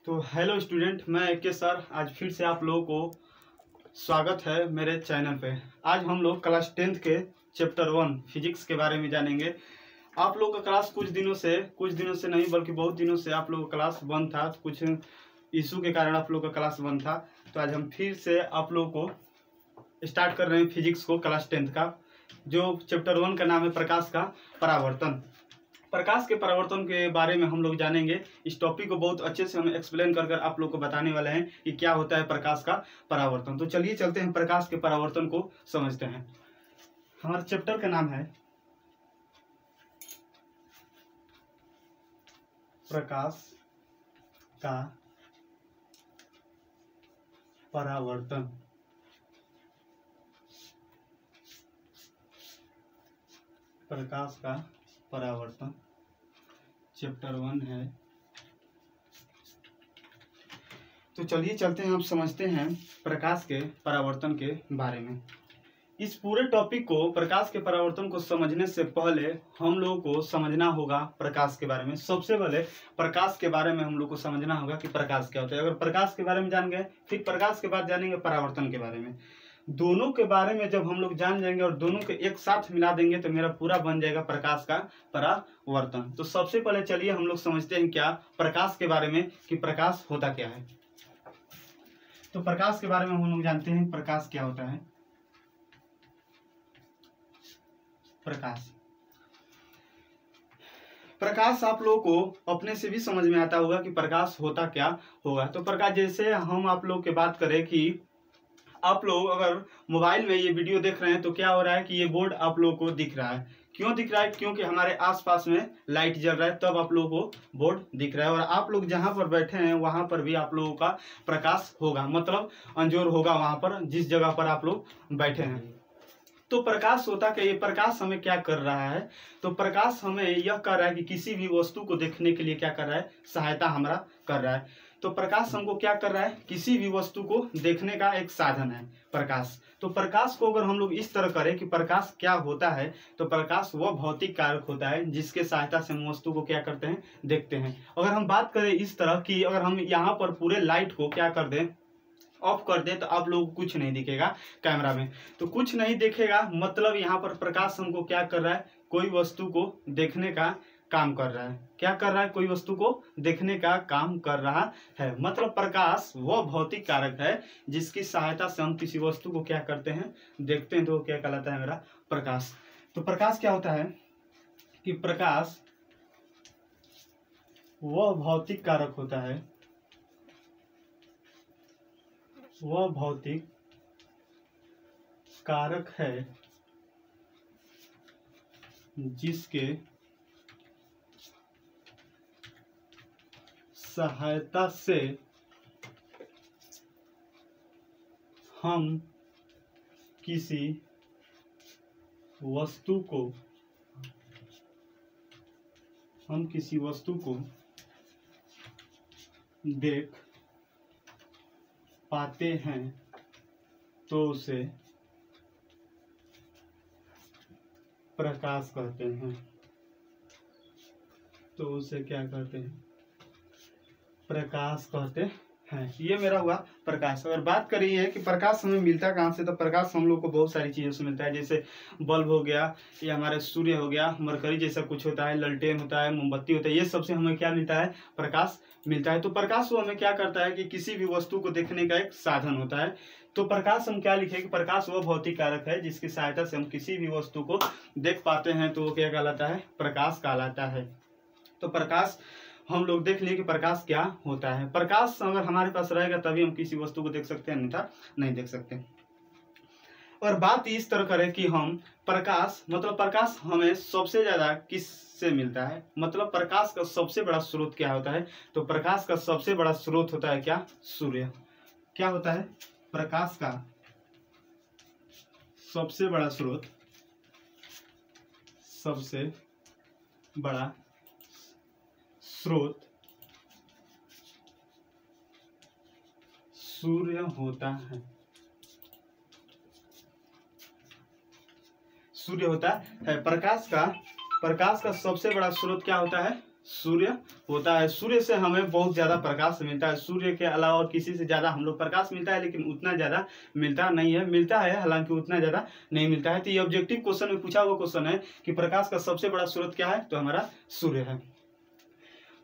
तो hello student, मैं के सर आज फिर से आप लोगों को स्वागत है मेरे चैनल पे। आज हम लोग क्लास 10th के चैप्टर 1 फिजिक्स के बारे में जानेंगे। आप लोगों का क्लास कुछ दिनों से नहीं बल्कि बहुत दिनों से आप लोगों का क्लास बंद था। कुछ इशू के कारण आप लोगों का क्लास बंद था, तो आज हम फिर से आप लोगों को स्टार्ट कर रहे हैं फिजिक्स को, क्लास 10th का, जो चैप्टर 1 का नाम है प्रकाश का परावर्तन। प्रकाश के परावर्तन के बारे में हम लोग जानेंगे। इस टॉपिक को बहुत अच्छे से हम एक्सप्लेन कर आप लोग को बताने वाले हैं कि क्या होता है प्रकाश का परावर्तन। तो चलिए चलते हैं, प्रकाश के परावर्तन को समझते हैं। हमारे चैप्टर का नाम है प्रकाश का परावर्तन। प्रकाश का परावर्तन चैप्टर 1 है। तो चलिए चलते हैं, हम समझते हैं प्रकाश के परावर्तन के बारे में। इस पूरे टॉपिक को, प्रकाश के परावर्तन को समझने से पहले हम लोगों को समझना होगा प्रकाश के बारे में। सबसे पहले प्रकाश के बारे में हम लोग को समझना होगा कि प्रकाश क्या होता है। अगर प्रकाश के बारे में जान गए, फिर प्रकाश के बाद जानेंगे परावर्तन के बारे में। दोनों के बारे में जब हम लोग जान जाएंगे और दोनों के एक साथ मिला देंगे तो मेरा पूरा बन जाएगा प्रकाश का परावर्तन। तो सबसे पहले चलिए हम लोग समझते हैं क्या प्रकाश के बारे में, कि प्रकाश होता क्या है। तो प्रकाश के बारे में हम लोग जानते हैं प्रकाश क्या होता है। प्रकाश आप लोगों को अपने से भी समझ में आता होगा कि प्रकाश होता क्या होगा। तो प्रकाश, जैसे हम आप लोग के बात करें कि आप लोग अगर मोबाइल में ये वीडियो देख रहे हैं तो क्या हो रहा है कि ये बोर्ड आप लोगों को दिख रहा है। क्यों दिख रहा है? क्योंकि हमारे आसपास में लाइट जल रहा है, तब आप लोगों को बोर्ड दिख रहा है। और आप लोग जहां पर बैठे हैं वहां पर भी आप लोगों का प्रकाश होगा, मतलब अंजोर होगा वहां पर, जिस जगह पर आप लोग बैठे हैं। तो प्रकाश होता क्या? ये प्रकाश हमें क्या कर रहा है? तो प्रकाश हमें यह कर रहा है कि किसी भी वस्तु को देखने के लिए क्या कर रहा है? सहायता हमारा कर रहा है। तो प्रकाश हमको क्या कर रहा है? किसी भी वस्तु को देखने का एक साधन है प्रकाश। तो प्रकाश को अगर हम लोग इस तरह करें कि प्रकाश क्या होता है, तो प्रकाश वह भौतिक कारक होता है जिसके सहायता से हम वस्तु को क्या करते हैं? देखते हैं। अगर हम बात करें इस तरह की, अगर हम यहाँ पर पूरे लाइट को क्या कर दें? ऑफ कर दे, तो आप लोगों को कुछ नहीं दिखेगा कैमरा में। तो कुछ नहीं दिखेगा, मतलब यहाँ पर प्रकाश हमको क्या कर रहा है? कोई वस्तु को देखने का काम कर रहा है। क्या कर रहा है? कोई वस्तु को देखने का काम कर रहा है। मतलब प्रकाश वह भौतिक कारक है जिसकी सहायता से हम किसी वस्तु को क्या करते हैं? देखते हैं। तो क्या कहलाता है? मेरा प्रकाश। तो प्रकाश क्या होता है कि प्रकाश वह भौतिक कारक होता है, वह भौतिक कारक है जिसके सहायता से हम किसी वस्तु को देख पाते हैं, तो उसे प्रकाश कहते हैं। तो उसे क्या कहते हैं? प्रकाश कहते हैं। ये मेरा हुआ प्रकाश। अगर बात करिए कि प्रकाश हमें मिलता कहाँ से, तो प्रकाश हम लोग को बहुत सारी चीज़ों से मिलता है। जैसे बल्ब हो गया, या हमारे सूर्य हो गया, मरकरी जैसा कुछ होता है, ललटेन होता है, मोमबत्ती होता है, ये सबसे हमें क्या मिलता है? प्रकाश मिलता है। तो प्रकाश वो हमें क्या करता है कि किसी भी वस्तु को देखने का एक साधन होता है। तो प्रकाश हम क्या लिखें कि प्रकाश वह भौतिक कारक है जिसकी सहायता से हम किसी भी वस्तु को देख पाते हैं, तो वो क्या कहलाता है? प्रकाश कहलाता है। तो प्रकाश हम लोग देख लिए कि प्रकाश क्या होता है। प्रकाश अगर हमारे पास रहेगा तभी हम किसी वस्तु को देख सकते हैं, अन्यथा नहीं देख सकते। और बात इस तरह करें कि हम प्रकाश, मतलब प्रकाश हमें सबसे ज्यादा किस से मिलता है, मतलब प्रकाश का सबसे बड़ा स्रोत क्या होता है? तो प्रकाश का सबसे बड़ा स्रोत होता है क्या? सूर्य। क्या होता है? प्रकाश का सबसे बड़ा स्रोत, सबसे बड़ा स्रोत सूर्य होता है। सूर्य होता है। प्रकाश का सबसे बड़ा स्रोत क्या होता है? सूर्य होता है। सूर्य से हमें बहुत ज्यादा प्रकाश मिलता है। सूर्य के अलावा और किसी से ज्यादा हम लोग प्रकाश मिलता है, लेकिन उतना ज्यादा मिलता नहीं है। मिलता है हालांकि उतना ज्यादा नहीं मिलता है। तो ये ऑब्जेक्टिव क्वेश्चन में पूछा हुआ क्वेश्चन है कि प्रकाश का सबसे बड़ा स्रोत क्या है, तो हमारा सूर्य है।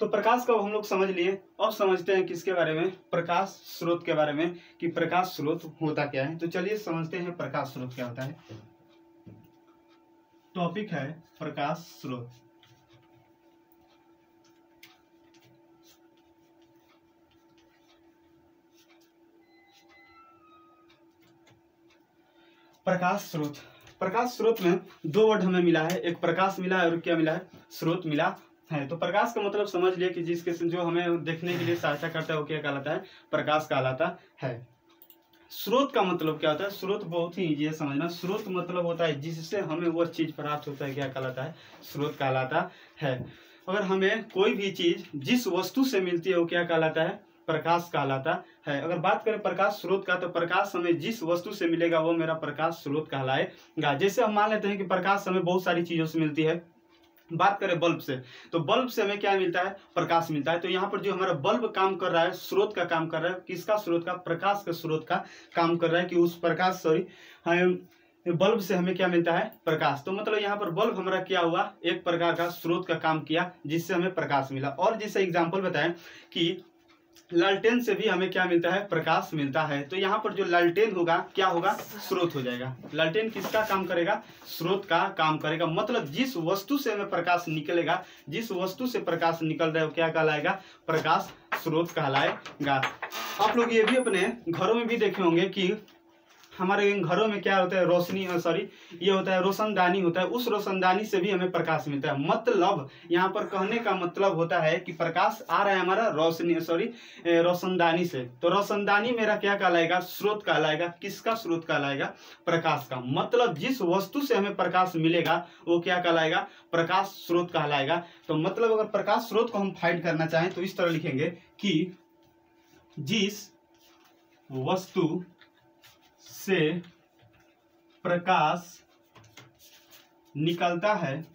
तो प्रकाश का हम लोग समझ लिए। अब समझते हैं किसके बारे में, प्रकाश स्रोत के बारे में, कि प्रकाश स्रोत होता क्या है। तो चलिए समझते हैं प्रकाश स्रोत क्या होता है। टॉपिक है प्रकाश स्रोत। प्रकाश स्रोत, प्रकाश स्रोत में दो वर्ड हमें मिला है, एक प्रकाश मिला है और क्या मिला है, स्रोत मिला है। तो प्रकाश का मतलब समझ लिए कि जिसके जो हमें देखने के लिए सहायता करता है वो क्या कहलाता है, प्रकाश कहलाता है। स्रोत का मतलब क्या होता है, स्रोत बहुत ही इजी है समझना। स्रोत मतलब होता है जिससे हमें वह चीज प्राप्त होता है, क्या कहलाता है, स्रोत कहलाता है। अगर हमें कोई भी चीज जिस वस्तु से मिलती है वो क्या कहलाता है, प्रकाश कहलाता है। अगर बात करें प्रकाश स्रोत का, तो प्रकाश हमें जिस वस्तु से मिलेगा वो मेरा प्रकाश स्रोत कहलाएगा। जैसे हम मान लेते हैं कि प्रकाश हमें बहुत सारी चीजों से मिलती है। बात करें बल्ब से, तो बल्ब से हमें क्या मिलता है, प्रकाश मिलता है। तो यहाँ पर जो हमारा बल्ब काम कर रहा है, स्रोत का काम कर रहा है, किसका स्रोत का, प्रकाश के स्रोत का काम कर रहा है। कि उस प्रकाश बल्ब से हमें क्या मिलता है, प्रकाश। तो मतलब यहाँ पर बल्ब हमारा क्या हुआ, एक प्रकार का स्रोत का काम किया जिससे हमें प्रकाश मिला। और जैसे एग्जाम्पल बताएं कि लालटेन से भी हमें क्या मिलता है, प्रकाश मिलता है। तो यहाँ पर जो लालटेन होगा क्या होगा, स्रोत हो जाएगा। लालटेन किसका काम करेगा, स्रोत का काम करेगा। मतलब जिस वस्तु से हमें प्रकाश निकलेगा, जिस वस्तु से प्रकाश निकल रहा है वो क्या कहलाएगा, प्रकाश स्रोत कहलाएगा। आप लोग ये भी अपने घरों में भी देखे होंगे कि हमारे घरों में क्या होता है, रोशनी ये होता है रोशनदानी होता है। उस रोशनदानी से भी हमें प्रकाश मिलता है। मतलब यहाँ पर कहने का मतलब होता है कि प्रकाश आ रहा है हमारा रोशनदानी से। तो रोशनदानी मेरा क्या कहलाएगा, स्रोत कहलाएगा। किसका स्रोत कहलाएगा, प्रकाश का। मतलब जिस वस्तु से हमें प्रकाश मिलेगा वो क्या कहलाएगा, प्रकाश स्रोत कहलाएगा। तो मतलब अगर प्रकाश स्रोत को हम फाइंड करना चाहें तो इस तरह लिखेंगे कि जिस वस्तु से प्रकाश निकलता है,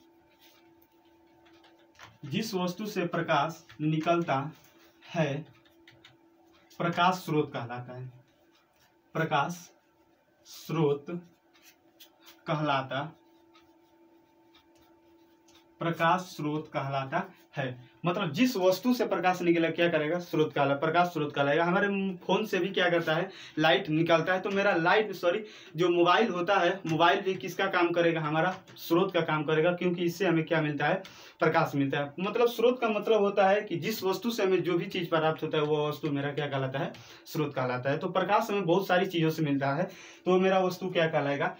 जिस वस्तु से प्रकाश निकलता है, प्रकाश स्रोत कहलाता है। प्रकाश स्रोत कहलाता, प्रकाश स्रोत कहलाता है। मतलब जिस वस्तु से प्रकाश निकलेगा क्या करेगा, स्रोत कहलाएगा, प्रकाश स्रोत कहलाएगा। हमारे फोन से भी क्या करता है, लाइट निकलता है। तो मेरा जो मोबाइल होता है, मोबाइल भी किसका काम करेगा, हमारा स्रोत का काम करेगा, क्योंकि इससे हमें क्या मिलता है, प्रकाश मिलता है। मतलब स्रोत का मतलब होता है कि जिस वस्तु से हमें जो भी चीज प्राप्त होता है वो वस्तु मेरा क्या कहलाता है, स्रोत कहलाता है। तो प्रकाश हमें बहुत सारी चीजों से मिलता है, तो मेरा वस्तु क्या कहलाएगा,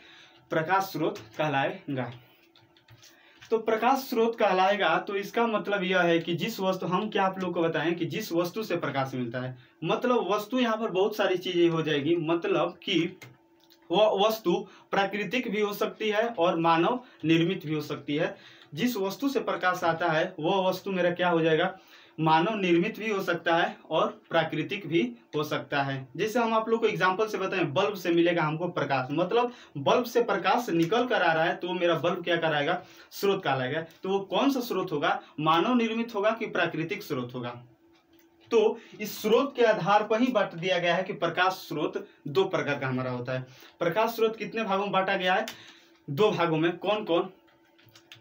प्रकाश स्रोत कहलाएगा। तो प्रकाश स्रोत कहलाएगा। तो इसका मतलब यह है कि जिस वस्तु, हम क्या आप लोग को बताएं कि जिस वस्तु से प्रकाश मिलता है, मतलब वस्तु यहाँ पर बहुत सारी चीजें हो जाएगी। मतलब कि वह वस्तु प्राकृतिक भी हो सकती है और मानव निर्मित भी हो सकती है। जिस वस्तु से प्रकाश आता है वह वस्तु मेरा क्या हो जाएगा, मानव निर्मित भी हो सकता है और प्राकृतिक भी हो सकता है। जैसे हम आप लोग को एग्जांपल से बताएं, बल्ब से मिलेगा हमको प्रकाश। मतलब बल्ब से प्रकाश निकल कर आ रहा है तो मेरा बल्ब क्या कराएगा, स्रोत कहलाएगा। तो वो कौन सा स्रोत होगा, मानव निर्मित होगा कि प्राकृतिक स्रोत होगा। तो इस स्रोत के आधार पर ही बांट दिया गया है कि प्रकाश स्रोत दो प्रकार का हमारा होता है। प्रकाश स्रोत कितने भागों में बांटा गया है, दो भागों में। कौन कौन,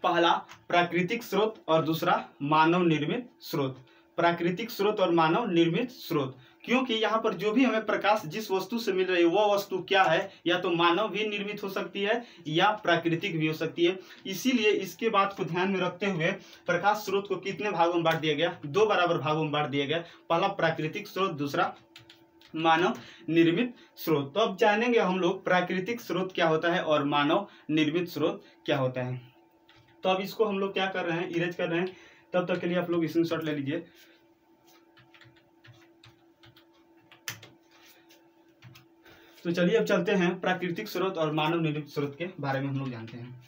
पहला प्राकृतिक स्रोत और दूसरा मानव निर्मित स्रोत। प्राकृतिक स्रोत और मानव निर्मित स्रोत, क्योंकि यहाँ पर जो भी हमें प्रकाश जिस वस्तु से मिल रही है वह वस्तु क्या है, या तो मानव भी निर्मित हो सकती है या प्राकृतिक भी हो सकती है। इसीलिए इसके बात को ध्यान में रखते हुए प्रकाश स्रोत को कितने भागों में बांट दिया गया, दो बराबर भागों में बांट दिया गया। पहला प्राकृतिक स्रोत, दूसरा मानव निर्मित स्रोत। तो अब जानेंगे हम लोग प्राकृतिक स्रोत क्या होता है और मानव निर्मित स्रोत क्या होता है। तो अब इसको हम लोग क्या कर रहे हैं, इरेज कर रहे हैं। तब तक के लिए आप लोग स्क्रीनशॉट ले लीजिए। तो चलिए अब चलते हैं प्राकृतिक स्रोत और मानव निर्मित स्रोत के बारे में हम लोग जानते हैं।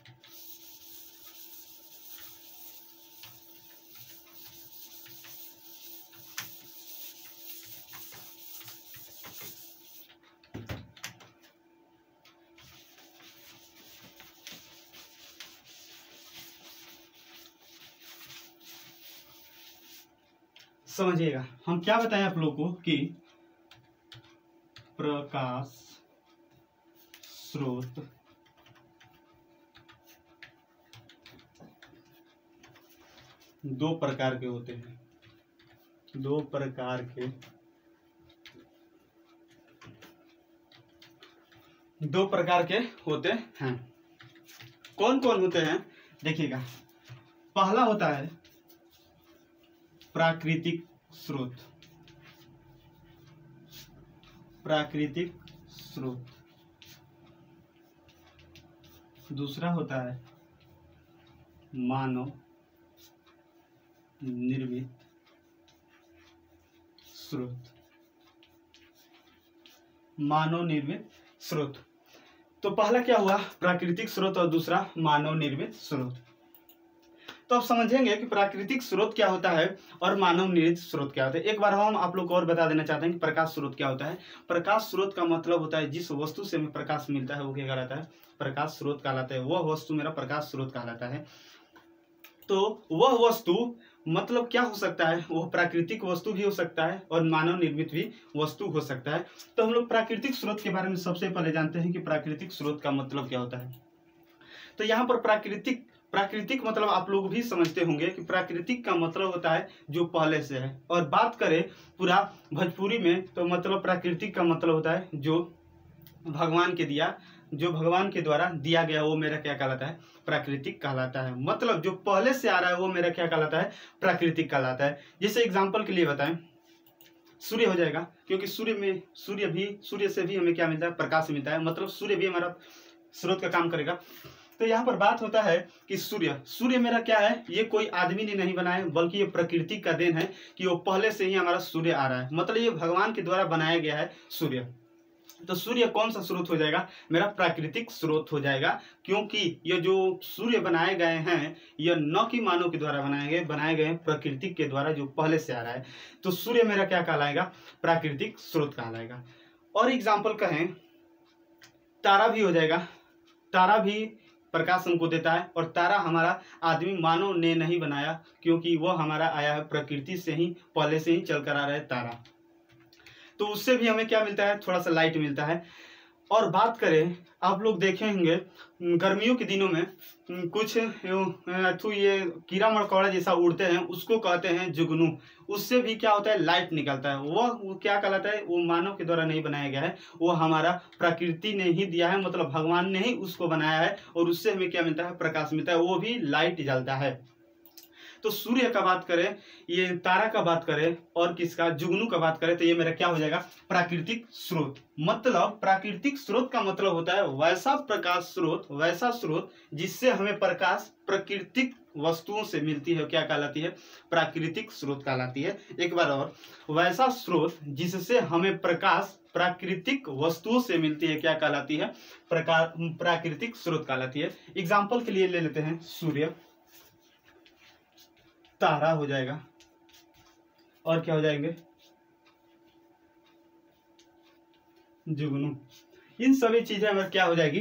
समझिएगा, हम क्या बताएं आप लोग को कि प्रकाश स्रोत दो प्रकार के होते हैं, दो प्रकार के होते हैं। कौन कौन होते हैं देखिएगा। पहला होता है प्राकृतिक स्रोत, प्राकृतिक स्रोत। दूसरा होता है मानव निर्मित स्रोत, मानव निर्मित स्रोत। तो पहला क्या हुआ प्राकृतिक स्रोत और दूसरा मानव निर्मित स्रोत। तो आप समझेंगे कि प्राकृतिक स्रोत क्या होता है और मानव निर्मित स्रोत क्या होता है। एक बार हम आप लोग को और बता देना चाहते हैं कि प्रकाश स्रोत क्या होता है। प्रकाश स्रोत का मतलब होता है जिस वस्तु से हमें प्रकाश मिलता है वो क्या कहलाता है, प्रकाश स्रोत कहलाता है। वह वस्तु मेरा प्रकाश स्रोत कहलाता है। तो वह वस्तु मतलब क्या हो सकता है, वह प्राकृतिक वस्तु भी हो सकता है और मानव निर्मित भी वस्तु हो सकता है। तो हम लोग प्राकृतिक स्रोत के बारे में सबसे पहले जानते हैं कि प्राकृतिक स्रोत का मतलब क्या होता है। तो यहाँ पर प्राकृतिक मतलब आप लोग भी समझते होंगे कि प्राकृतिक का मतलब होता है जो पहले से है। और बात करें पूरा भोजपुरी में तो मतलब प्राकृतिक का मतलब होता है जो भगवान के द्वारा दिया गया वो मेरा क्या कहलाता है, प्राकृतिक कहलाता है। मतलब जो पहले से आ रहा है वो मेरा क्या कहलाता है, प्राकृतिक कहलाता है। जैसे एग्जांपल के लिए बताएं, सूर्य हो जाएगा, क्योंकि सूर्य से भी हमें क्या मिलता है, प्रकाश मिलता है। मतलब सूर्य भी हमारा स्रोत का काम करेगा। तो यहाँ पर बात होता है कि सूर्य मेरा क्या है, ये कोई आदमी ने नहीं बनाया बल्कि ये प्रकृति का देन है कि वो पहले से ही हमारा सूर्य आ रहा है। मतलब ये भगवान के द्वारा बनाया गया है सूर्य। तो सूर्य कौन सा स्रोत हो जाएगा, मेरा प्राकृतिक स्रोत हो जाएगा। क्योंकि ये जो सूर्य बनाए गए हैं ये न कि मानव के द्वारा बनाए गए प्रकृति के द्वारा जो पहले से आ रहा है। तो सूर्य मेरा क्या कहलाएगा, प्राकृतिक स्रोत कहलाएगा। और एग्जाम्पल कहें तारा भी हो जाएगा। तारा भी प्रकाश हमको देता है और तारा हमारा आदमी मानव ने नहीं बनाया, क्योंकि वह हमारा आया है प्रकृति से ही, पहले से ही चल कर आ रहा है तारा। तो उससे भी हमें क्या मिलता है, थोड़ा सा लाइट मिलता है। और बात करें, आप लोग देखे होंगे गर्मियों के दिनों में कुछ ये कीड़ा मकोड़ा जैसा उड़ते हैं, उसको कहते हैं जुगनू। उससे भी क्या होता है, लाइट निकलता है। वो क्या कहलाता है, वो मानव के द्वारा नहीं बनाया गया है, वो हमारा प्रकृति ने ही दिया है। मतलब भगवान ने ही उसको बनाया है और उससे हमें क्या मिलता है, प्रकाश मिलता है, वो भी लाइट जलता है। तो सूर्य का बात करें, ये तारा का बात करें और किसका, जुगनू का बात करें, तो ये मेरा क्या हो जाएगा, प्राकृतिक स्रोत। मतलब प्राकृतिक स्रोत का मतलब होता है वैसा प्रकाश स्रोत, वैसा स्रोत जिससे हमें प्रकाश प्राकृतिक वस्तुओं से मिलती है, क्या कहलाती है, प्राकृतिक स्रोत कहलाती है। एक बार और, वैसा स्रोत जिससे हमें प्रकाश प्राकृतिक वस्तुओं से मिलती है, क्या कहलाती है, प्राकृतिक स्रोत कहलाती है। एग्जाम्पल के लिए ले लेते हैं सूर्य, तारा हो जाएगा और क्या हो जाएंगे, जुगनू। इन सभी चीजें हमारे क्या हो जाएगी,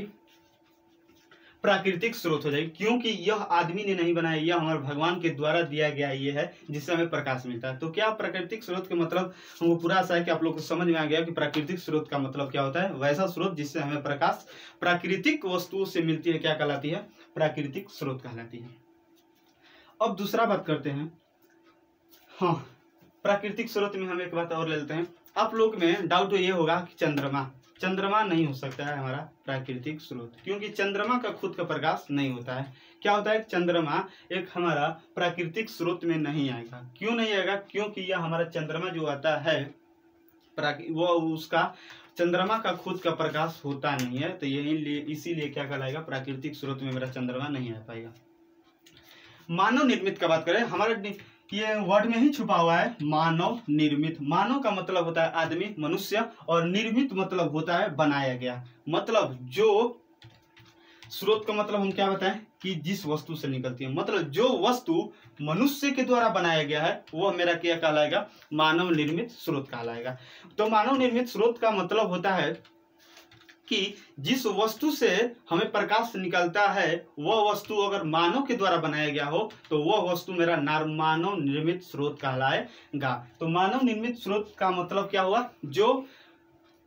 प्राकृतिक स्रोत हो जाएगी। क्योंकि यह आदमी ने नहीं बनाया, यह हमारे भगवान के द्वारा दिया गया ये है जिससे हमें प्रकाश मिलता है। तो क्या प्राकृतिक स्रोत के मतलब हमको पूरा आशा है कि आप लोग को समझ में आ गया कि प्राकृतिक स्रोत का मतलब क्या होता है, वैसा स्रोत जिससे हमें प्रकाश प्राकृतिक वस्तुओं से मिलती है, क्या कहलाती है, प्राकृतिक स्रोत कहलाती है। अब दूसरा बात करते हैं, हाँ प्राकृतिक स्रोत में हम एक बात और ले लेते हैं। आप लोग में डाउट ये होगा कि चंद्रमा नहीं हो सकता है हमारा प्राकृतिक स्रोत, क्योंकि चंद्रमा का खुद का प्रकाश नहीं होता है। क्या होता है, चंद्रमा एक हमारा प्राकृतिक स्रोत में नहीं आएगा। क्यों नहीं आएगा, क्योंकि यह हमारा चंद्रमा जो आता है वो उसका चंद्रमा का खुद का प्रकाश होता नहीं है। तो यही इसीलिए क्या कहलाएगा, प्राकृतिक स्रोत में मेरा चंद्रमा नहीं आ पाएगा। मानव निर्मित का बात करें, हमारे ये वर्ड में ही छुपा हुआ है मानव निर्मित। मानव का मतलब होता है आदमी, मनुष्य, और निर्मित मतलब होता है बनाया गया। मतलब जो स्रोत का मतलब हम क्या बताएं कि जिस वस्तु से निकलती है, मतलब जो वस्तु मनुष्य के द्वारा बनाया गया है वह मेरा क्या कहलाएगा, मानव निर्मित स्रोत कहलाएगा। तो मानव निर्मित स्रोत का मतलब होता है कि जिस वस्तु से हमें प्रकाश निकलता है वह वस्तु अगर मानव के द्वारा बनाया गया हो तो वह वस्तु मेरा मानव निर्मित स्रोत कहलाएगा। तो मानव निर्मित स्रोत का मतलब क्या हुआ, जो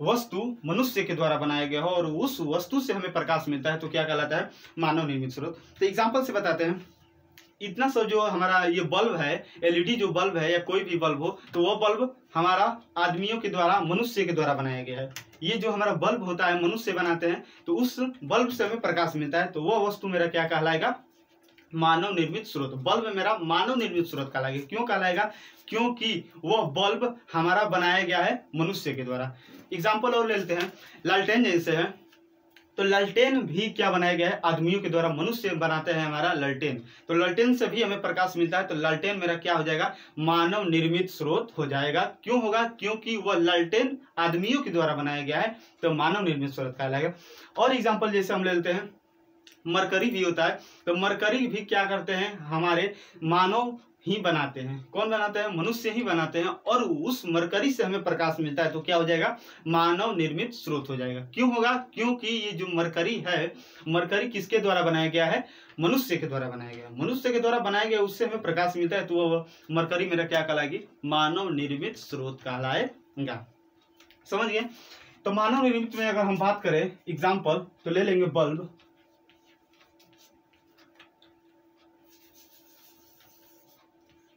वस्तु मनुष्य के द्वारा बनाया गया हो और उस वस्तु से हमें प्रकाश मिलता है तो क्या कहलाता है, मानव निर्मित स्रोत। तो एग्जांपल से बताते हैं, इतना सब जो हमारा ये बल्ब है, एलईडी जो बल्ब है या कोई भी बल्ब हो, तो वह बल्ब हमारा आदमियों के द्वारा, मनुष्य के द्वारा बनाया गया है। ये जो हमारा बल्ब होता है मनुष्य बनाते हैं, तो उस बल्ब से हमें प्रकाश मिलता है, तो वह वस्तु मेरा क्या कहलाएगा, मानव निर्मित स्रोत। बल्ब मेरा मानव निर्मित स्रोत कहलाएगा। क्यों कहलाएगा, क्योंकि वह बल्ब हमारा बनाया गया है मनुष्य के द्वारा। एग्जाम्पल और ले लेते हैं, लालटेन जैसे है, तो लालटेन भी क्या बनाया गया है, आदमियों के द्वारा, मनुष्य बनाते हैं हमारा लालटेन, तो लालटेन से भी हमें प्रकाश मिलता है, तो लालटेन मेरा क्या हो जाएगा, मानव निर्मित स्रोत हो जाएगा। क्यों होगा, क्योंकि वह लालटेन आदमियों के द्वारा बनाया गया है, तो मानव निर्मित स्रोत कहलाएगा। और एग्जाम्पल जैसे हम ले लेते हैं, मरकरी भी होता है, तो मरकरी भी क्या करते हैं, हमारे मानव ही बनाते हैं। कौन बनाते हैं, मनुष्य ही बनाते हैं, और उस मरकरी से हमें प्रकाश मिलता है, तो क्या हो जाएगा, मानव निर्मित स्रोत हो जाएगा। क्यों होगा, क्योंकि ये जो मरकरी है, मरकरी किसके द्वारा बनाया गया है, मनुष्य के द्वारा बनाया गया, मनुष्य के द्वारा बनाया गया, उससे हमें प्रकाश मिलता है, तो वो मरकरी मेरा क्या कहलाएगी, मानव निर्मित स्रोत कहलाएगा। समझ गए। तो मानव निर्मित में अगर हम बात करें एग्जाम्पल, तो ले लेंगे बल्ब,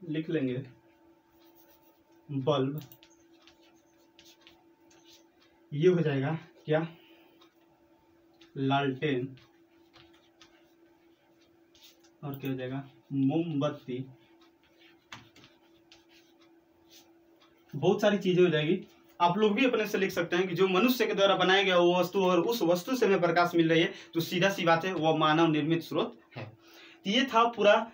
लिख लेंगे बल्ब, ये हो जाएगा क्या, लालटेन, और क्या हो जाएगा, मोमबत्ती। बहुत सारी चीजें हो जाएगी। आप लोग भी अपने से लिख सकते हैं कि जो मनुष्य के द्वारा बनाया गया वो वस्तु और उस वस्तु से हमें प्रकाश मिल रही है, तो सीधा सी बात है वो मानव निर्मित स्रोत है। तो ये था पूरा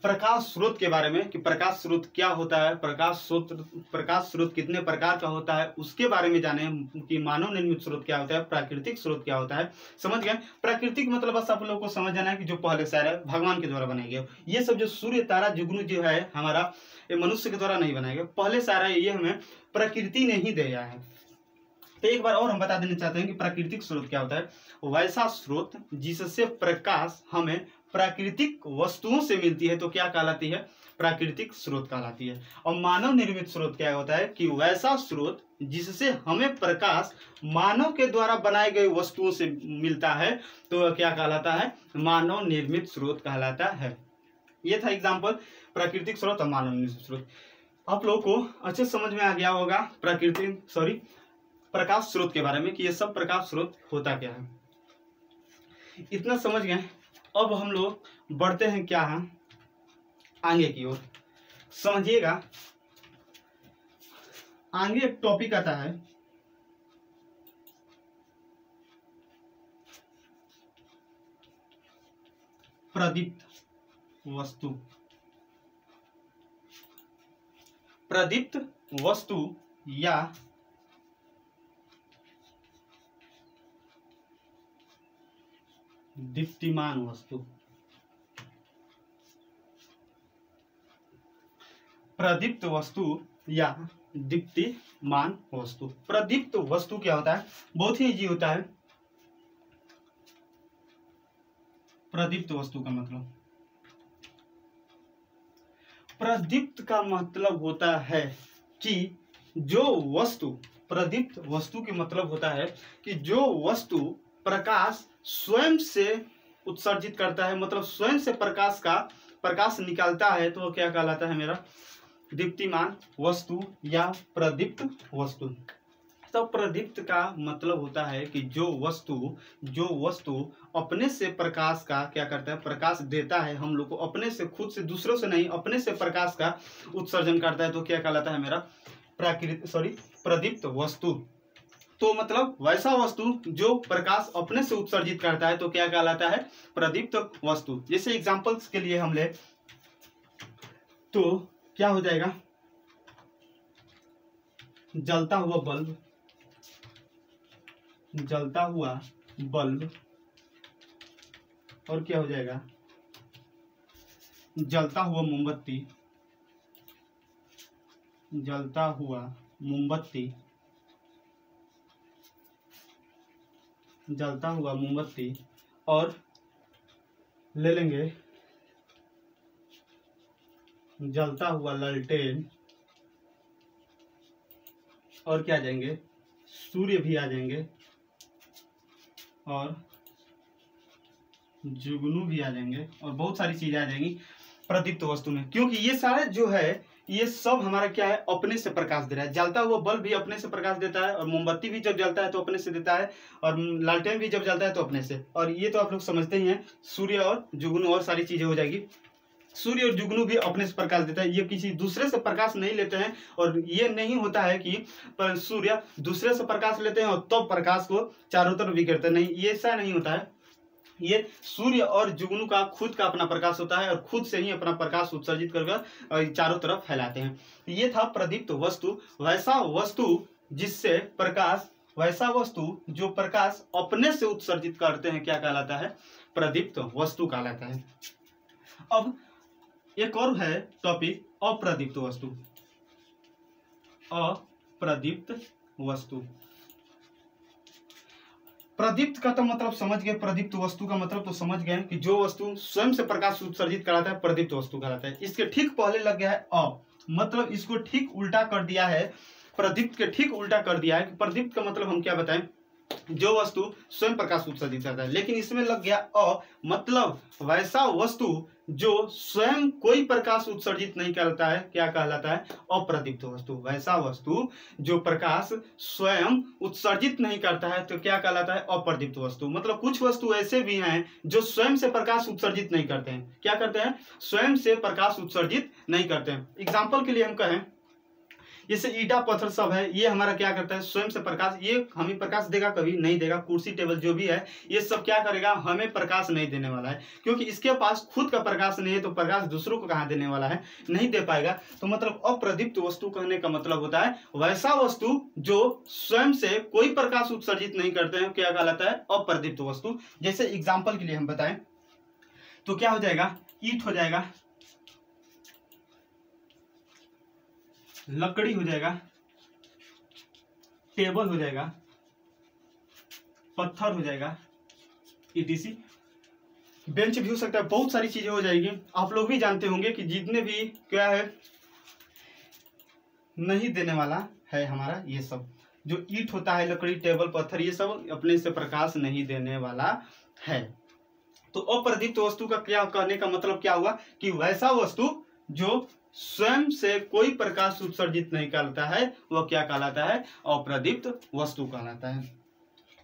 प्रकाश स्रोत के बारे में कि प्रकाश स्रोत क्या होता है, प्रकाश स्रोत कितने प्रकार का होता है, उसके बारे में जाने कि मानव निर्मित स्रोत क्या होता है, प्राकृतिक स्रोत क्या होता है। समझ गए। प्राकृतिक मतलब बस आप लोगों को समझ जाना है कि जो पहले से है भगवान के द्वारा बनाया गया। ये सब जो सूर्य तारा जुगनू जो है हमारा, ये मनुष्य के द्वारा नहीं बनाया गया, पहले से आ रहा है, ये हमें प्रकृति ने ही दिया है। तो एक बार और हम बता देना चाहते हैं कि प्राकृतिक स्रोत क्या होता है, वैसा स्रोत जिससे प्रकाश हमें प्राकृतिक वस्तुओं से मिलती है तो क्या कहलाती है, प्राकृतिक स्रोत कहलाती है। और मानव निर्मित स्रोत क्या होता है कि वैसा स्रोत जिससे हमें प्रकाश मानव के द्वारा बनाए गए वस्तुओं से मिलता है तो क्या कहलाता है, मानव निर्मित स्रोत कहलाता है। ये था एग्जाम्पल प्राकृतिक स्रोत और मानव निर्मित स्रोत। आप लोगों को अच्छे समझ में आ गया होगा प्रकाश स्रोत के बारे में कि ये सब प्रकाश स्रोत होता क्या है। इतना समझ गए। अब हम लोग बढ़ते हैं क्या है आगे की ओर। समझिएगा, आगे एक टॉपिक आता है प्रदीप्त वस्तु। प्रदीप्त वस्तु या दीप्तिमान वस्तु। प्रदीप्त वस्तु या दीप्तिमान वस्तु। प्रदीप्त वस्तु क्या होता है, बहुत ही इजी होता है। प्रदीप्त वस्तु का मतलब, प्रदीप्त का मतलब होता है कि जो वस्तु, प्रदीप्त वस्तु के मतलब होता है कि जो वस्तु प्रकाश स्वयं से उत्सर्जित करता है, मतलब स्वयं से प्रकाश निकालता है, तो क्या कहलाता है मेरा दीप्तिमान वस्तु या प्रदीप्त वस्तु। तो प्रदीप्त का मतलब होता है कि जो वस्तु अपने से प्रकाश का क्या करता है, प्रकाश देता है हम लोग को, अपने से, खुद से, दूसरों से नहीं, अपने से प्रकाश का उत्सर्जन करता है, तो क्या कहलाता है मेरा प्रदीप्त वस्तु। तो मतलब वैसा वस्तु जो प्रकाश अपने से उत्सर्जित करता है तो क्या कहलाता है, प्रदीप्त वस्तु। जैसे एग्जांपल्स के लिए हम ले तो क्या हो जाएगा, जलता हुआ बल्ब, और क्या हो जाएगा, जलता हुआ मोमबत्ती, जलता हुआ मोमबत्ती और ले लेंगे जलता हुआ लालटेन और क्या आ जाएंगे, सूर्य भी आ जाएंगे और जुगनू भी आ जाएंगे और बहुत सारी चीजें आ जाएंगी प्रदीप्त वस्तु में, क्योंकि ये सारे जो है ये सब हमारा क्या है, अपने से प्रकाश दे रहा है। जलता हुआ बल्ब भी अपने से प्रकाश देता है, और मोमबत्ती भी जब जलता है तो अपने से देता है, और लालटेन भी जब जलता है तो अपने से। और ये तो आप लोग समझते ही हैं, सूर्य और जुगनू और सारी चीजें हो जाएगी। सूर्य और जुगनू भी अपने से प्रकाश देता है, ये किसी दूसरे से प्रकाश नहीं लेते हैं। और ये नहीं होता है कि सूर्य दूसरे से प्रकाश लेते हैं और तब तो प्रकाश को चारों तरफ बिखेरते, नहीं, ये ऐसा नहीं होता है। ये सूर्य और जुगनू का खुद का अपना प्रकाश होता है और खुद से ही अपना प्रकाश उत्सर्जित कर चारों तरफ फैलाते हैं। ये था प्रदीप्त वस्तु। वैसा वस्तु जिससे प्रकाश, वैसा वस्तु जो प्रकाश अपने से उत्सर्जित करते हैं क्या कहलाता है, प्रदीप्त वस्तु कहलाता है। अब एक और है टॉपिक, अप्रदीप्त वस्तु। अप्रदीप्त वस्तु, प्रदीप्त का तो मतलब समझ गए, प्रदीप्त वस्तु का मतलब तो समझ गए कि जो वस्तु स्वयं से प्रकाश उत्सर्जित कराता है प्रदीप्त वस्तु कहलाता है। इसके ठीक पहले लग गया है मतलब इसको ठीक उल्टा कर दिया है, प्रदीप्त के ठीक उल्टा कर दिया है कि प्रदीप्त का मतलब हम क्या बताएं, जो वस्तु स्वयं प्रकाश उत्सर्जित करता है। लेकिन इसमें लग गया मतलब वैसा वस्तु जो स्वयं कोई प्रकाश उत्सर्जित नहीं करता है क्या कहलाता है, अप्रदीप्त वस्तु। वैसा वस्तु जो प्रकाश स्वयं उत्सर्जित नहीं करता है तो क्या कहलाता है, अप्रदीप्त वस्तु। मतलब कुछ वस्तु ऐसे भी हैं जो स्वयं से प्रकाश उत्सर्जित नहीं करते हैं, क्या करते हैं, स्वयं से प्रकाश उत्सर्जित नहीं करते हैं। एग्जाम्पल के लिए हम कहें, जैसे ईटा पत्थर सब है, ये हमारा क्या करता है, स्वयं से प्रकाश, ये हमें प्रकाश देगा कभी नहीं देगा। कुर्सी टेबल जो भी है ये सब क्या करेगा, हमें प्रकाश नहीं देने वाला है, क्योंकि इसके पास खुद का प्रकाश नहीं है, तो प्रकाश दूसरों को कहाँ देने वाला है, नहीं दे पाएगा। तो मतलब अप्रदीप्त वस्तु कहने का मतलब होता है वैसा वस्तु जो स्वयं से कोई प्रकाश उत्सर्जित नहीं करते हैं, क्या कहलाता है, अप्रदीप्त वस्तु। जैसे एग्जाम्पल के लिए हम बताएं तो क्या हो जाएगा, ईंट हो जाएगा, लकड़ी हो जाएगा, टेबल हो जाएगा, पत्थर हो जाएगा, etc। बेंच भी हो सकता है, बहुत सारी चीजें हो जाएगी। आप लोग भी जानते होंगे कि जितने भी क्या है नहीं देने वाला है हमारा, ये सब जो ईंट होता है, लकड़ी, टेबल, पत्थर, ये सब अपने से प्रकाश नहीं देने वाला है। तो अप्रदीप्त वस्तु का क्या कहने का मतलब क्या हुआ कि वैसा वस्तु जो स्वयं से कोई प्रकाश उत्सर्जित नहीं करता है वह क्या कहलाता है, अप्रदीप्त वस्तु कहलाता है।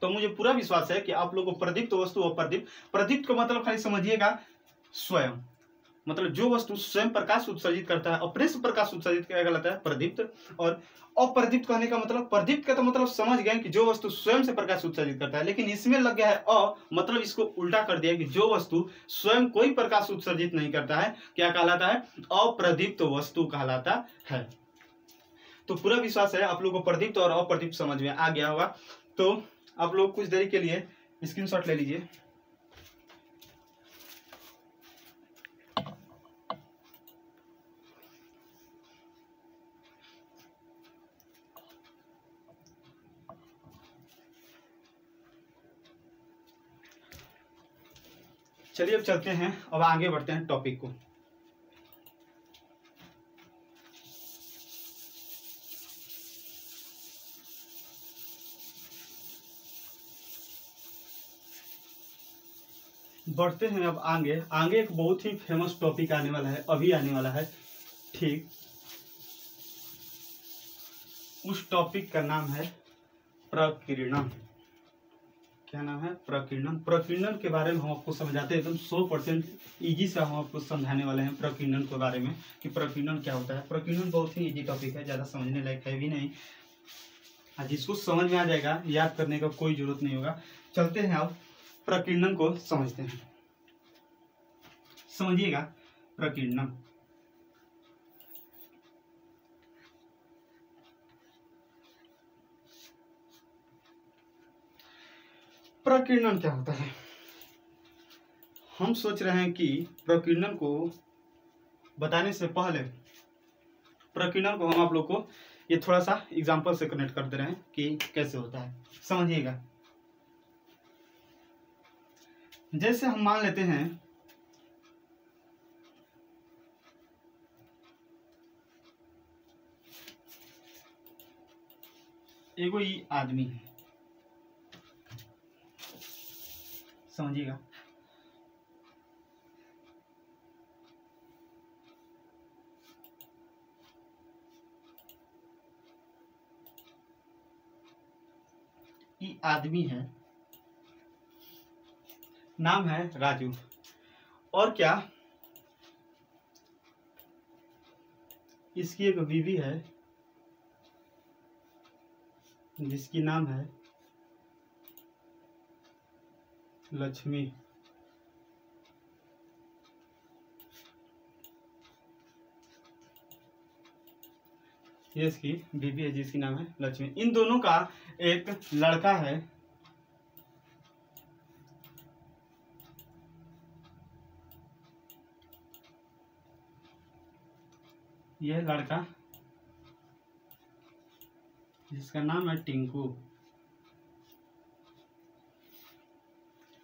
तो मुझे पूरा विश्वास है कि आप लोगों को प्रदीप्त वस्तु, अप्रदीप्त, प्रदीप्त का मतलब खाली समझिएगा स्वयं, मतलब जो वस्तु स्वयं प्रकाश उत्सर्जित करता है, अपने से प्रकाश उत्सर्जित क्या कहलाता है, प्रदीप्त। और अप्रदीप्त कहने का मतलब, प्रदीप्त का तो मतलब समझ गए कि जो वस्तु स्वयं से प्रकाश उत्सर्जित करता है, लेकिन इसमें लग गया है मतलब इसको उल्टा कर दिया कि जो वस्तु स्वयं कोई प्रकाश उत्सर्जित नहीं करता है क्या कहलाता है, अप्रदीप्त वस्तु कहलाता है। तो पूरा विश्वास है आप लोगों को प्रदीप्त और अप्रदीप्त समझ में आ गया होगा। तो आप लोग कुछ देरी के लिए स्क्रीनशॉट ले लीजिए। चलिए अब चलते हैं, अब आगे बढ़ते हैं टॉपिक को। बढ़ते हैं अब आगे। आगे एक बहुत ही फेमस टॉपिक आने वाला है, अभी आने वाला है, ठीक। उस टॉपिक का नाम है प्रकीर्णन। क्या नाम है, प्रकीर्णन। प्रकीर्णन के बारे में हम आपको समझाते हैं, एकदम 100% ईजी से हम आपको समझाने वाले हैं प्रकीर्णन के बारे में कि प्रकीर्णन क्या होता है। प्रकीर्णन बहुत ही ईजी टॉपिक है, ज़्यादा समझने लायक है भी नहीं, जिसको समझ में आ जाएगा याद करने का कोई जरूरत नहीं होगा। चलते हैं अब प्रकीर्णन को समझते हैं। समझिएगा प्रकीर्णन। प्रकीर्णन क्या होता है, हम सोच रहे हैं कि प्रकीर्णन को बताने से पहले प्रकीर्णन को हम आप लोग को ये थोड़ा सा एग्जांपल से कनेक्ट कर दे रहे हैं कि कैसे होता है, समझिएगा। जैसे हम मान लेते हैं एगो ये आदमी है, समझिएगा। ये आदमी है, नाम है राजू, और क्या इसकी एक बीवी है जिसकी नाम है लक्ष्मी। ये इसकी बीवी है जिसकी नाम है लक्ष्मी। इन दोनों का एक लड़का है, यह लड़का जिसका नाम है टिंकू।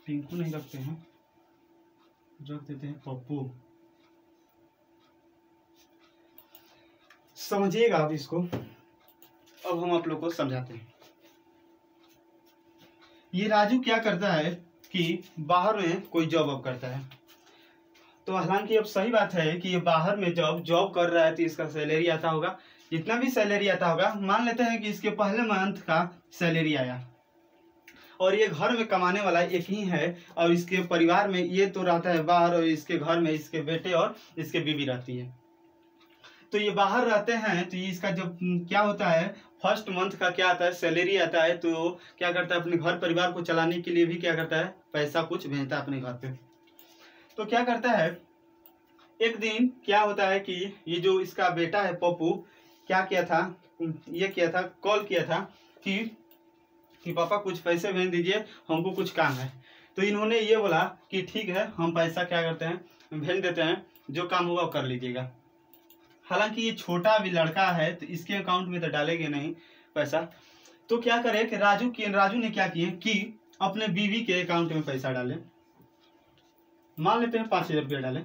टिंकू नहीं रखते हैं, रख देते हैं पप्पू। समझिएगा आप इसको, अब हम आप लोग को समझाते हैं। ये राजू क्या करता है कि बाहर में कोई जॉब अब करता है। तो हालांकि अब सही बात है कि ये बाहर में जॉब कर रहा है तो इसका सैलरी आता होगा, जितना भी सैलरी आता होगा। मान लेते हैं कि इसके पहले मंथ का सैलरी आया और ये घर में कमाने वाला एक ही है, और इसके परिवार में ये तो रहता है बाहर, और इसके घर में इसके बेटे और इसके बीवी रहती है। तो ये बाहर रहते हैं, तो ये इसका जब क्या होता है, फर्स्ट मंथ का क्या आता है, सैलरी आता है, तो क्या करता है अपने घर परिवार को चलाने के लिए भी क्या करता है, पैसा कुछ भेजता है अपने घर पे। तो क्या करता है, एक दिन क्या होता है कि ये जो इसका बेटा है पप्पू, क्या किया था, ये किया था, कॉल किया था कि पापा कुछ पैसे भेज दीजिए, हमको कुछ काम है। तो इन्होंने ये बोला कि ठीक है, हम पैसा क्या करते हैं, भेज देते हैं, जो काम होगा कर लीजिएगा। हालांकि ये छोटा भी लड़का है तो इसके अकाउंट में तो डालेंगे नहीं पैसा। तो क्या करे कि राजू ने क्या किए कि अपने बीवी के अकाउंट में पैसा डाले। मान लेते हैं 5,000 रुपया डाले।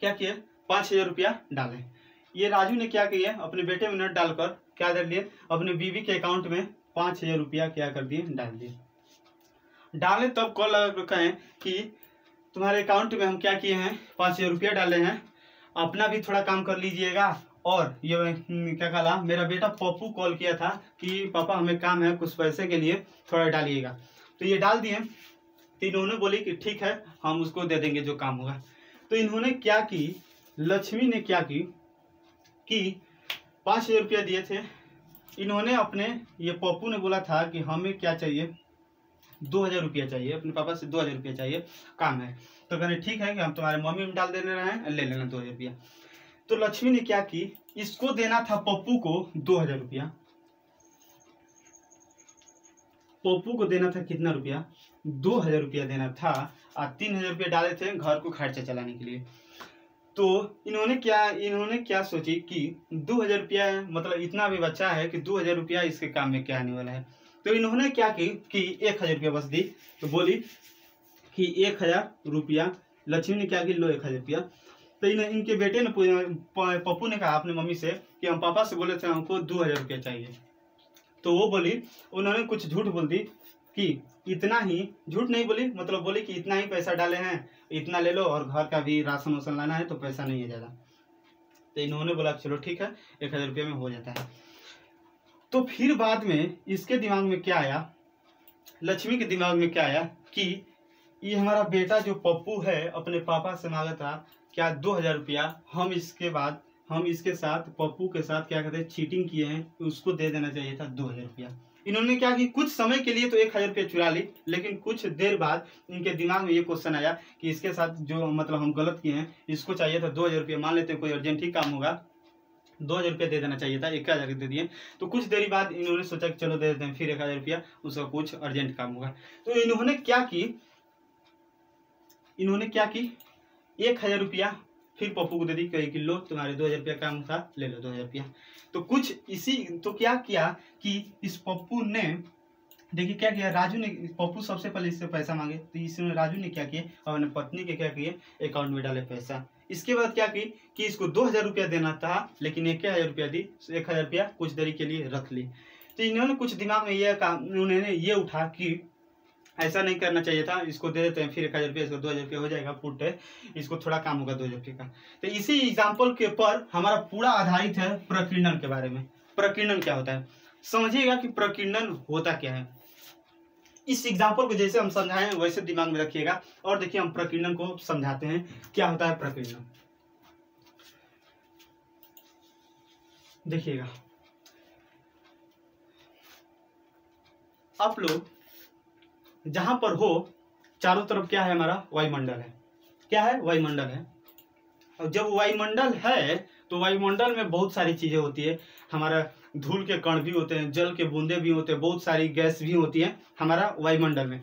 क्या किए, 5,000 रुपया डाले। ये राजू ने क्या किया, अपने बेटे में नोट डालकर क्या कर लिए, अपने बीवी के अकाउंट में 5,000 रुपया क्या कर दिए, डाल दिए। डाले तब कॉल लगा कहें कि तुम्हारे अकाउंट में हम क्या किए हैं, 5,000 रुपया डाले हैं, अपना भी थोड़ा काम कर लीजिएगा। और ये क्या कहा, मेरा बेटा पप्पू कॉल किया था कि पापा हमें काम है, कुछ पैसे के लिए थोड़ा डालिएगा। तो ये डाल दिए। तो इन्होंने बोली कि ठीक है, हम उसको दे देंगे जो काम होगा। तो इन्होंने क्या की, लक्ष्मी ने क्या की कि 5,000 रुपया दिए थे। इन्होंने अपने, ये पप्पू ने बोला था कि हमें क्या चाहिए, 2,000 रुपया चाहिए, अपने पापा से 2,000 रुपया चाहिए, काम है। तो कहने ठीक है कि हम तुम्हारे मम्मी में डाल देने रहे हैं, ले लेना 2,000 रुपया। तो लक्ष्मी ने क्या की, इसको देना था पप्पू को 2,000 रुपया। पप्पू को देना था कितना रुपया, 2,000 रुपया देना था, और 3,000 रुपया डाले थे घर को खर्चा चलाने के लिए। तो इन्होंने क्या सोची कि 2,000 रुपया मतलब इतना भी बच्चा है कि 2,000 रुपया इसके काम में क्या आने वाला है। तो इन्होंने क्या की कि 1,000 रुपया बस दी। तो बोली कि 1,000 रुपया, लक्ष्मी ने क्या की, लो 1,000 रुपया। तो इनके बेटे ने, पप्पू ने कहा अपने मम्मी से कि हम पापा से बोले थे हमको 2,000 रुपया चाहिए। तो वो बोली, उन्होंने कुछ झूठ बोल दी कि इतना ही, झूठ नहीं बोली, मतलब बोली कि इतना ही पैसा डाले हैं, इतना ले लो, और घर का भी राशन वासन लाना है तो पैसा नहीं है ज़्यादा। तो इन्होंने बोला चलो ठीक है, 1,000 रुपये में हो जाता है। तो फिर बाद में इसके दिमाग में क्या आया, लक्ष्मी के दिमाग में क्या आया कि ये हमारा बेटा जो पप्पू है अपने पापा से मांगा था क्या 2,000 रुपया, हम इसके साथ पप्पू के साथ क्या कहते हैं चीटिंग किए हैं, उसको दे देना चाहिए था 2,000 रुपया। इन्होंने क्या कि कुछ समय के लिए तो 1,000 रुपया चुरा ली, लेकिन कुछ देर बाद इनके दिमाग में ये क्वेश्चन आया कि इसके साथ जो मतलब हम गलत किए हैं, इसको चाहिए था 2,000 रुपया। मान लेते हैं कोई अर्जेंट ही काम होगा, 2,000 रुपया दे देना चाहिए था, 1,000 दे दिए। तो कुछ देरी बाद इन्होंने सोचा कि चलो दे देते हैं फिर 1,000 रुपया, उसका कुछ अर्जेंट काम होगा। तो इन्होंने क्या की 1,000 रुपया फिर पप्पू को दे दी, कही कि लो तुम्हारे 2,000 रुपया काम था, ले लो 2,000 रुपया। तो कुछ इसी, तो क्या किया कि इस पप्पू ने देखिए क्या किया राजू ने, पप्पू सबसे पहले इससे पैसा मांगे तो इसमें राजू ने क्या किया और अपने पत्नी के क्या किए अकाउंट में डाले पैसा। इसके बाद क्या की कि इसको 2000 रुपया देना था लेकिन 1000 रुपया दी, 1000 रुपया कुछ देरी के लिए रख ली। तो इन्होंने कुछ दिमाग में ये काम, उन्होंने ये उठा कि ऐसा नहीं करना चाहिए था, इसको दे देते हैं फिर 1000 रुपया, इसको 2000 रुपया हो जाएगा पुट है, इसको थोड़ा काम होगा 2000 रुपये का। तो इसी एग्जाम्पल के ऊपर हमारा पूरा आधारित है प्रकीर्णन के बारे में। प्रकीर्णन क्या होता है समझिएगा कि प्रकीर्णन होता क्या है। इस एग्जाम्पल को जैसे हम समझाएं वैसे दिमाग में रखिएगा और देखिए हम प्रकीर्णन को समझाते हैं क्या होता है प्रकीर्णन। देखिएगा आप लोग जहां पर हो चारों तरफ क्या है हमारा वायुमंडल है, क्या है वायुमंडल है। और जब वायुमंडल है तो वायुमंडल में बहुत सारी चीजें होती है, हमारा धूल के कण भी होते हैं, जल के बूंदे भी होते हैं, बहुत सारी गैस भी होती है हमारा वायुमंडल में।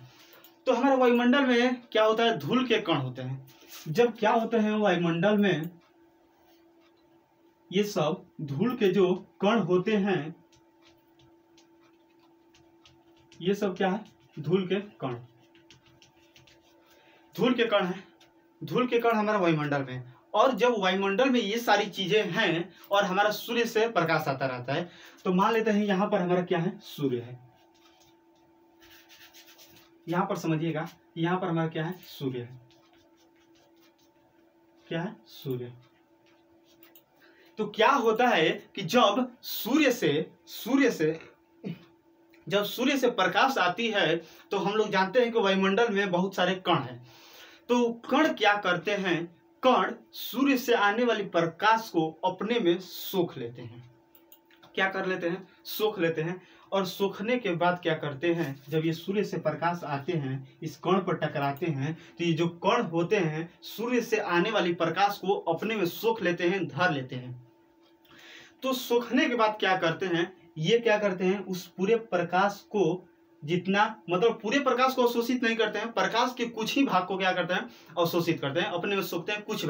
तो हमारे वायुमंडल में क्या होता है धूल के कण होते हैं। जब क्या होते हैं वायुमंडल में ये सब धूल के जो कण होते हैं, ये सब क्या है धूल के कण, धूल के कण है, धूल के कण हमारा वायुमंडल में। और जब वायुमंडल में ये सारी चीजें हैं और हमारा सूर्य से प्रकाश आता रहता है तो मान लेते हैं यहां पर हमारा क्या है सूर्य है, यहां पर समझिएगा यहां पर हमारा क्या है सूर्य है, क्या है सूर्य। तो क्या होता है कि जब सूर्य से प्रकाश आती है तो हम लोग जानते हैं कि वायुमंडल में बहुत सारे कण हैं। तो कण क्या करते हैं, कण सूर्य से आने वाली प्रकाश को अपने में सोख लेते हैं। क्या कर लेते हैं सोख लेते हैं। और सोखने के बाद क्या करते हैं जब ये सूर्य से प्रकाश आते हैं इस कण पर टकराते हैं तो ये जो कण होते हैं सूर्य से आने वाली प्रकाश को अपने में सोख लेते हैं, धर लेते हैं। तो सोखने के बाद क्या करते हैं ये क्या करते हैं उस पूरे प्रकाश को जितना मतलब पूरे प्रकाश को अवशोषित नहीं करते हैं, प्रकाश के कुछ ही भाग को क्या करते हैं अवशोषित करते हैं, अपने में सोखते हैं कुछ भाग।